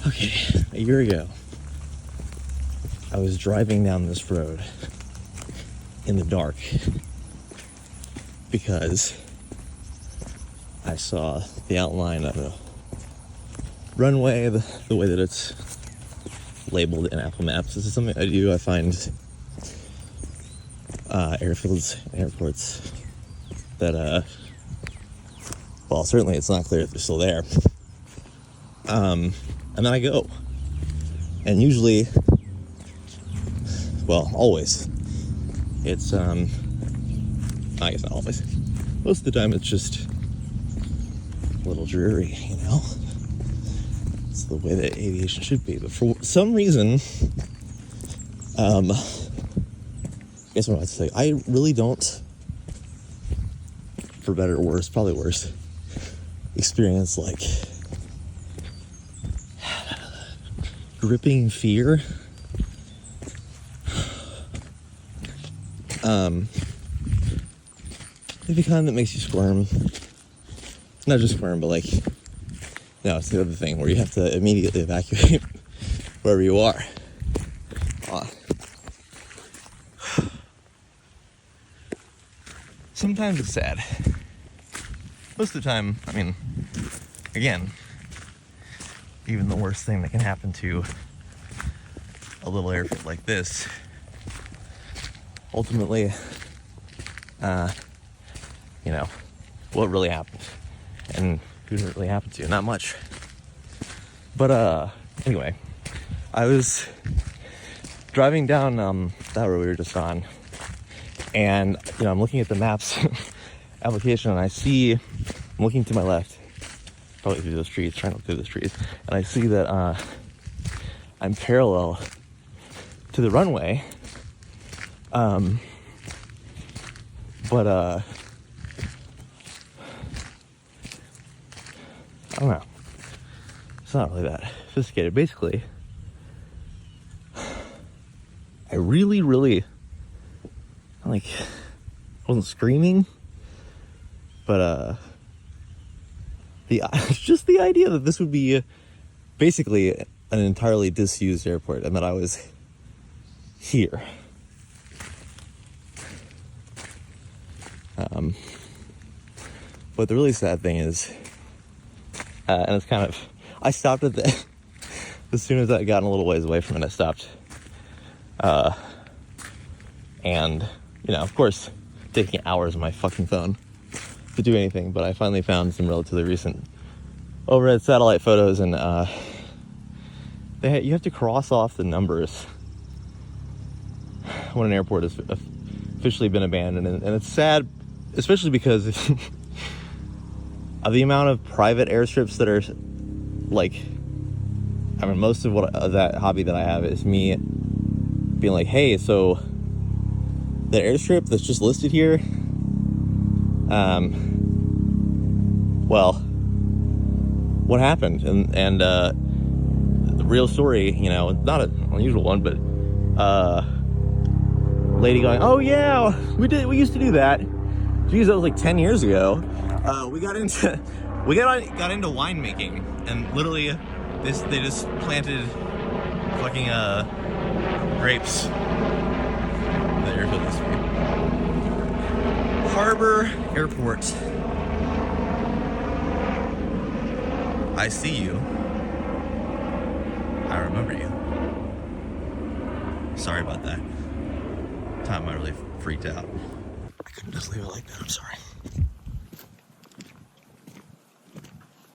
Okay, a year ago, I was driving down this road in the dark because I saw the outline of a runway, the way that it's labeled in Apple Maps. This is something I do. I find airfields and airports that, well, certainly it's not clear if they're still there. And then I go. And usually, well, always, it's, I guess not always. Most of the time it's just a little dreary, you know? It's the way that aviation should be. But for some reason, I guess what I'm about to say, I really don't, for better or worse, probably worse, experience like gripping fear. The kind that makes you squirm. Not just squirm, but like, no, it's the other thing where you have to immediately evacuate wherever you are. Sometimes it's sad. Most of the time, I mean, again, even the worst thing that can happen to a little airfield like this, ultimately, you know, what really happened, and who did it really happen to? Not much. But anyway, I was driving down that road we were just on, and you know, I'm looking at the maps application, and I'm looking to my left, probably through those trees, trying to look through those trees, and I see that I'm parallel to the runway, but I don't know. It's not really that sophisticated. Basically, I really, like, I wasn't screaming, but just the idea that this would be basically an entirely disused airport and that I was here. But the really sad thing is, and it's kind of, I stopped at as soon as I got a little ways away from it, I stopped. And, you know, of course, taking hours on my fucking phone to do anything, but I finally found some relatively recent overhead satellite photos, and you have to cross off the numbers when an airport has officially been abandoned, and it's sad, especially because of the amount of private airstrips that are, like, I mean, most of that hobby that I have is me being like, hey, so the airstrip that's just listed here, well, what happened? And the real story, you know, not an unusual one, but lady going, oh yeah, we used to do that. Geez, that was like 10 years ago. We got into winemaking, and literally they just planted fucking grapes in the airfield this week. Harbour Airport. I see you. I remember you. Sorry about that. Time I really freaked out. I couldn't just leave it like that. I'm sorry.